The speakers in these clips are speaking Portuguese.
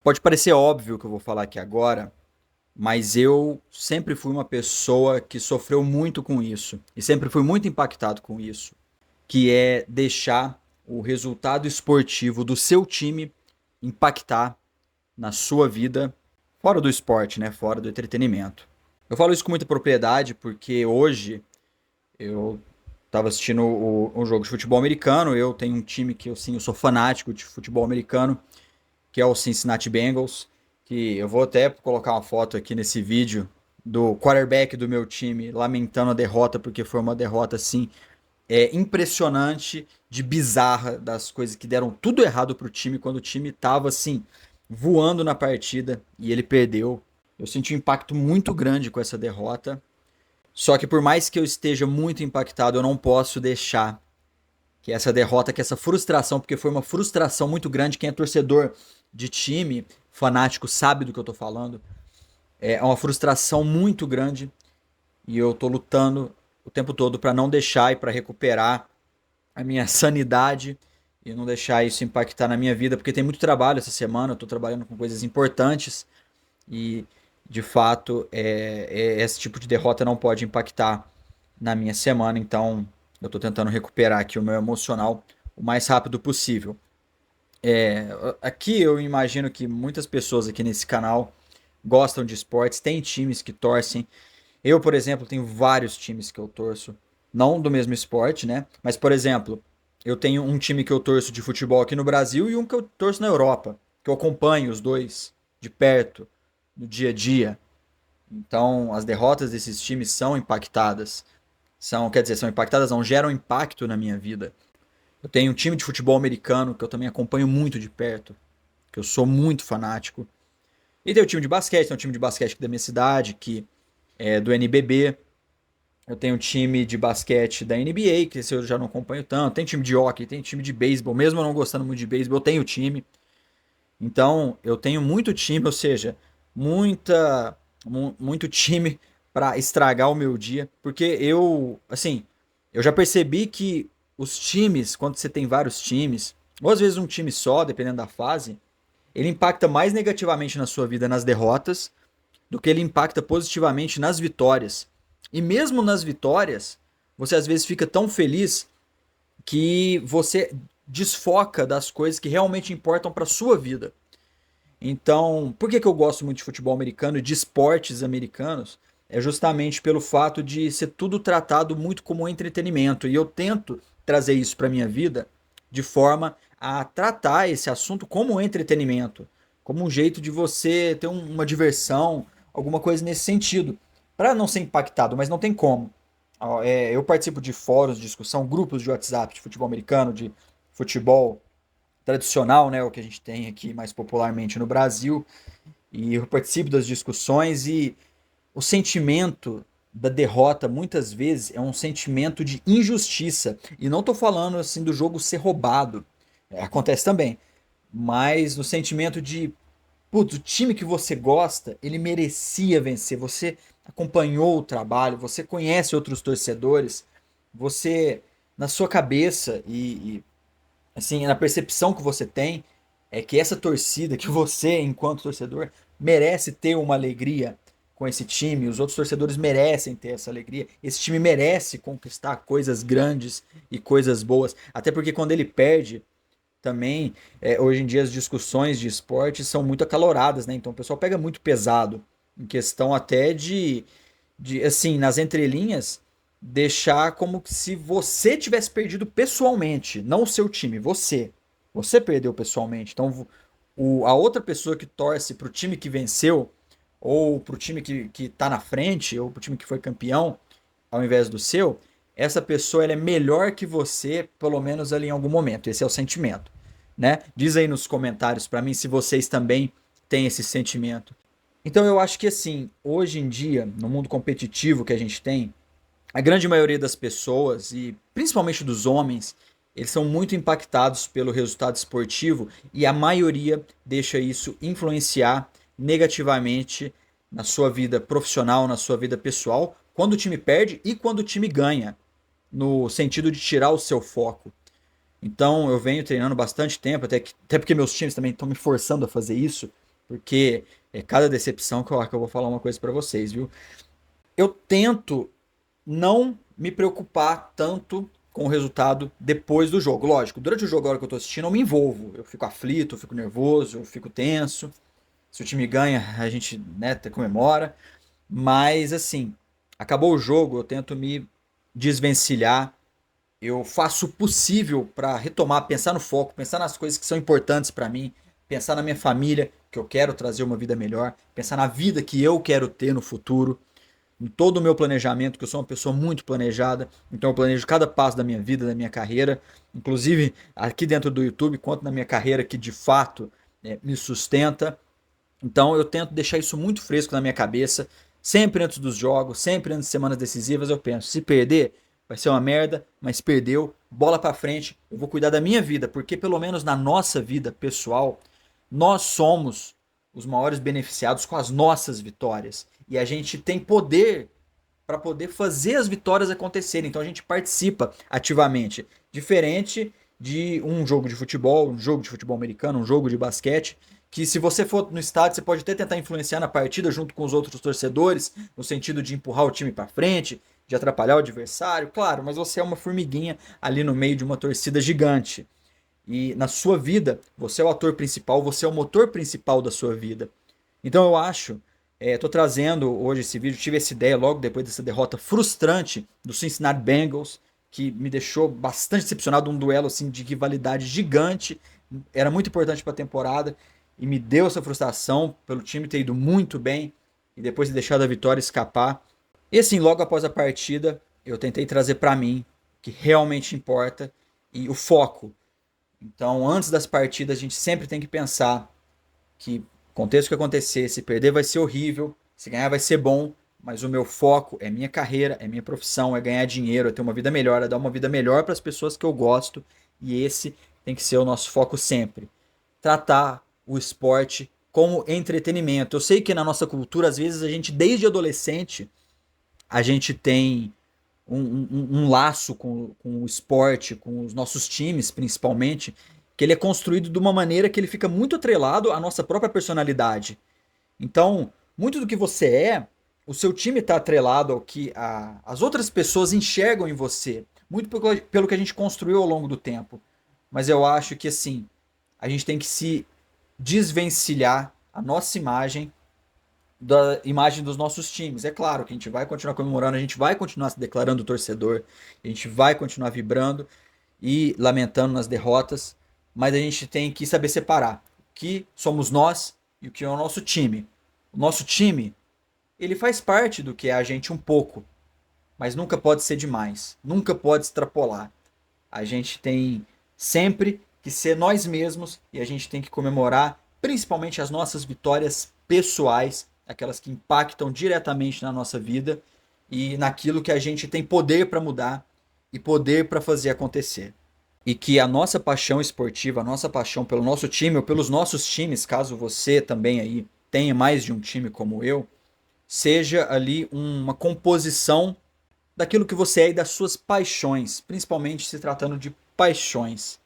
Pode parecer óbvio o que eu vou falar aqui agora, mas eu sempre fui uma pessoa que sofreu muito com isso e sempre fui muito impactado com isso, que é deixar o resultado esportivo do seu time impactar na sua vida fora do esporte, né? Fora do entretenimento. Eu falo isso com muita propriedade porque hoje eu estava assistindo um jogo de futebol americano. Eu tenho um time que eu sou fanático de futebol americano, que é o Cincinnati Bengals, que eu vou até colocar uma foto aqui nesse vídeo do quarterback do meu time lamentando a derrota, porque foi uma derrota assim impressionante, de bizarra, das coisas que deram tudo errado pro time quando o time tava assim voando na partida e ele perdeu. Eu senti um impacto muito grande com essa derrota. Só que por mais que eu esteja muito impactado, eu não posso deixar que essa derrota, que essa frustração, porque foi uma frustração muito grande. Quem é torcedor de time, fanático, sabe do que eu tô falando. É uma frustração muito grande e eu tô lutando o tempo todo para não deixar e para recuperar a minha sanidade e não deixar isso impactar na minha vida, porque tem muito trabalho essa semana, eu tô trabalhando com coisas importantes e de fato esse tipo de derrota não pode impactar na minha semana, então eu tô tentando recuperar aqui o meu emocional o mais rápido possível. Aqui eu imagino que muitas pessoas aqui nesse canal gostam de esportes, tem times que torcem. Eu, por exemplo, tenho vários times que eu torço, não do mesmo esporte, né? Mas, por exemplo, eu tenho um time que eu torço de futebol aqui no Brasil e um que eu torço na Europa, que eu acompanho os dois de perto, no dia a dia. Então, as derrotas desses times são impactadas. Quer dizer, são impactadas, não geram impacto na minha vida. Eu tenho um time de futebol americano que eu também acompanho muito de perto, que eu sou muito fanático. E tem o time de basquete, tem um time de basquete aqui da minha cidade, que é do NBB. Eu tenho um time de basquete da NBA, que esse eu já não acompanho tanto. Tem time de hockey, tem time de beisebol. Mesmo eu não gostando muito de beisebol, eu tenho time. Então, eu tenho muito time, ou seja, muito time para estragar o meu dia. Porque eu já percebi que os times, quando você tem vários times, ou às vezes um time só, dependendo da fase, ele impacta mais negativamente na sua vida nas derrotas do que ele impacta positivamente nas vitórias. E mesmo nas vitórias, você às vezes fica tão feliz que você desfoca das coisas que realmente importam para sua vida. Então, por que eu gosto muito de futebol americano e de esportes americanos? É justamente pelo fato de ser tudo tratado muito como entretenimento. E eu tento trazer isso para minha vida de forma a tratar esse assunto como entretenimento, como um jeito de você ter uma diversão, alguma coisa nesse sentido. Para não ser impactado, mas não tem como. Eu participo de fóruns de discussão, grupos de WhatsApp de futebol americano, de futebol tradicional, né, o que a gente tem aqui mais popularmente no Brasil, e eu participo das discussões e o sentimento da derrota muitas vezes é um sentimento de injustiça. E não estou falando assim do jogo ser roubado, acontece também, mas no sentimento de, putz, o time que você gosta, ele merecia vencer. Você acompanhou o trabalho, você conhece outros torcedores, você na sua cabeça e assim, na percepção que você tem, é que essa torcida, que você, enquanto torcedor, merece ter uma alegria com esse time, os outros torcedores merecem ter essa alegria, esse time merece conquistar coisas grandes e coisas boas, até porque quando ele perde, também, hoje em dia as discussões de esporte são muito acaloradas, né? Então o pessoal pega muito pesado, em questão até de assim, nas entrelinhas, deixar como se você tivesse perdido pessoalmente, não o seu time, você. Você perdeu pessoalmente. Então, a outra pessoa que torce pro time que venceu, ou pro time que tá na frente, ou pro time que foi campeão, ao invés do seu, essa pessoa ela é melhor que você, pelo menos ali em algum momento. Esse é o sentimento, né? Diz aí nos comentários para mim se vocês também têm esse sentimento. Então eu acho que assim, hoje em dia, no mundo competitivo que a gente tem, a grande maioria das pessoas, e principalmente dos homens, eles são muito impactados pelo resultado esportivo e a maioria deixa isso influenciar negativamente na sua vida profissional, na sua vida pessoal, quando o time perde e quando o time ganha, no sentido de tirar o seu foco. Então eu venho treinando bastante tempo, até porque meus times também estão me forçando a fazer isso. porque é cada decepção que eu vou falar uma coisa pra vocês, viu? Eu tento não me preocupar tanto com o resultado depois do jogo. Lógico, durante o jogo, a hora que eu tô assistindo, eu me envolvo. Eu fico aflito, eu fico nervoso, eu fico tenso. Se o time ganha, a gente, né, até comemora. Mas, assim, acabou o jogo, eu tento me desvencilhar. Eu faço o possível para retomar, pensar no foco, pensar nas coisas que são importantes para mim, pensar na minha família, que eu quero trazer uma vida melhor, pensar na vida que eu quero ter no futuro, em todo o meu planejamento, que eu sou uma pessoa muito planejada, então eu planejo cada passo da minha vida, da minha carreira, inclusive aqui dentro do YouTube, quanto na minha carreira que de fato me sustenta. Então eu tento deixar isso muito fresco na minha cabeça, sempre antes dos jogos, sempre antes de semanas decisivas, eu penso, se perder, vai ser uma merda, mas perdeu, bola pra frente, eu vou cuidar da minha vida, porque pelo menos na nossa vida pessoal, nós somos os maiores beneficiados com as nossas vitórias. E a gente tem poder para poder fazer as vitórias acontecerem. Então a gente participa ativamente. Diferente de um jogo de futebol, um jogo de futebol americano, um jogo de basquete, que se você for no estádio, você pode até tentar influenciar na partida junto com os outros torcedores, no sentido de empurrar o time para frente, de atrapalhar o adversário, claro, mas você é uma formiguinha ali no meio de uma torcida gigante. E na sua vida, você é o ator principal, você é o motor principal da sua vida. Então eu acho, tô trazendo hoje esse vídeo, tive essa ideia logo depois dessa derrota frustrante do Cincinnati Bengals, que me deixou bastante decepcionado, um duelo assim de rivalidade gigante, era muito importante para a temporada e me deu essa frustração pelo time ter ido muito bem e depois de deixado a vitória escapar. E assim, logo após a partida, eu tentei trazer para mim o que realmente importa e o foco. Então, antes das partidas, a gente sempre tem que pensar que, aconteça o que acontecer, se perder vai ser horrível, se ganhar vai ser bom, mas o meu foco é minha carreira, é minha profissão, é ganhar dinheiro, é ter uma vida melhor, é dar uma vida melhor para as pessoas que eu gosto, e esse tem que ser o nosso foco sempre. Tratar o esporte como entretenimento. Eu sei que na nossa cultura, às vezes, a gente, desde adolescente, a gente tem um laço com o esporte, com os nossos times, principalmente, que ele é construído de uma maneira que ele fica muito atrelado à nossa própria personalidade. Então, muito do que você é, o seu time está atrelado ao que as outras pessoas enxergam em você. Muito pelo que a gente construiu ao longo do tempo. Mas eu acho que, assim, a gente tem que se desvencilhar a nossa imagem da imagem dos nossos times. É claro que a gente vai continuar comemorando, a gente vai continuar se declarando torcedor, a gente vai continuar vibrando e lamentando nas derrotas, mas a gente tem que saber separar o que somos nós e o que é o nosso time. O nosso time, ele faz parte do que é a gente um pouco, mas nunca pode ser demais, nunca pode extrapolar. A gente tem sempre que ser nós mesmos e a gente tem que comemorar principalmente as nossas vitórias pessoais, aquelas que impactam diretamente na nossa vida e naquilo que a gente tem poder para mudar e poder para fazer acontecer. E que a nossa paixão esportiva, a nossa paixão pelo nosso time ou pelos nossos times, caso você também aí tenha mais de um time como eu, seja ali uma composição daquilo que você é e das suas paixões, principalmente se tratando de paixões,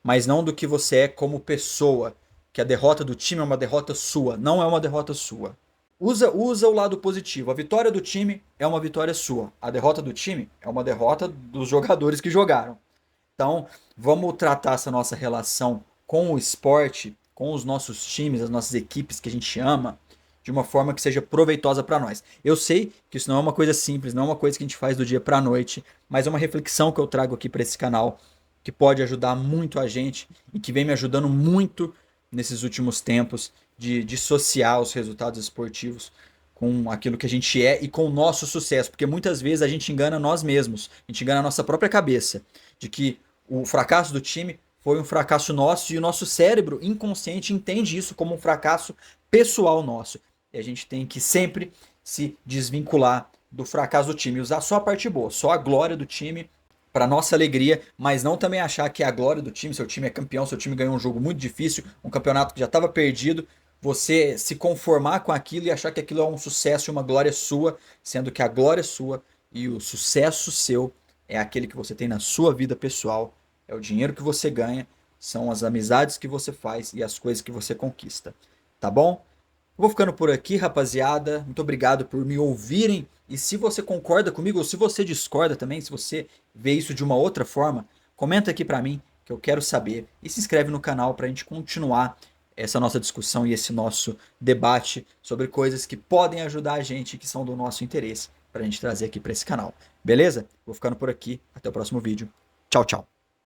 mas não do que você é como pessoa, que a derrota do time é uma derrota sua, não é uma derrota sua. Usa o lado positivo. A vitória do time é uma vitória sua. A derrota do time é uma derrota dos jogadores que jogaram. Então, vamos tratar essa nossa relação com o esporte, com os nossos times, as nossas equipes que a gente ama, de uma forma que seja proveitosa para nós. Eu sei que isso não é uma coisa simples, não é uma coisa que a gente faz do dia para a noite, mas é uma reflexão que eu trago aqui para esse canal, que pode ajudar muito a gente e que vem me ajudando muito nesses últimos tempos de dissociar os resultados esportivos com aquilo que a gente é e com o nosso sucesso, porque muitas vezes a gente engana nós mesmos, a gente engana a nossa própria cabeça, de que o fracasso do time foi um fracasso nosso e o nosso cérebro inconsciente entende isso como um fracasso pessoal nosso. E a gente tem que sempre se desvincular do fracasso do time, usar só a parte boa, só a glória do time para nossa alegria, mas não também achar que é a glória do time, seu time é campeão, seu time ganhou um jogo muito difícil, um campeonato que já estava perdido, você se conformar com aquilo e achar que aquilo é um sucesso e uma glória sua, sendo que a glória sua e o sucesso seu é aquele que você tem na sua vida pessoal, é o dinheiro que você ganha, são as amizades que você faz e as coisas que você conquista. tá bom? Vou ficando por aqui, rapaziada. Muito obrigado por me ouvirem. E se você concorda comigo ou se você discorda também, se você vê isso de uma outra forma, comenta aqui pra mim que eu quero saber. E se inscreve no canal pra gente continuar essa nossa discussão e esse nosso debate sobre coisas que podem ajudar a gente, que são do nosso interesse, pra gente trazer aqui pra esse canal. Beleza? Vou ficando por aqui. Até o próximo vídeo. Tchau, tchau.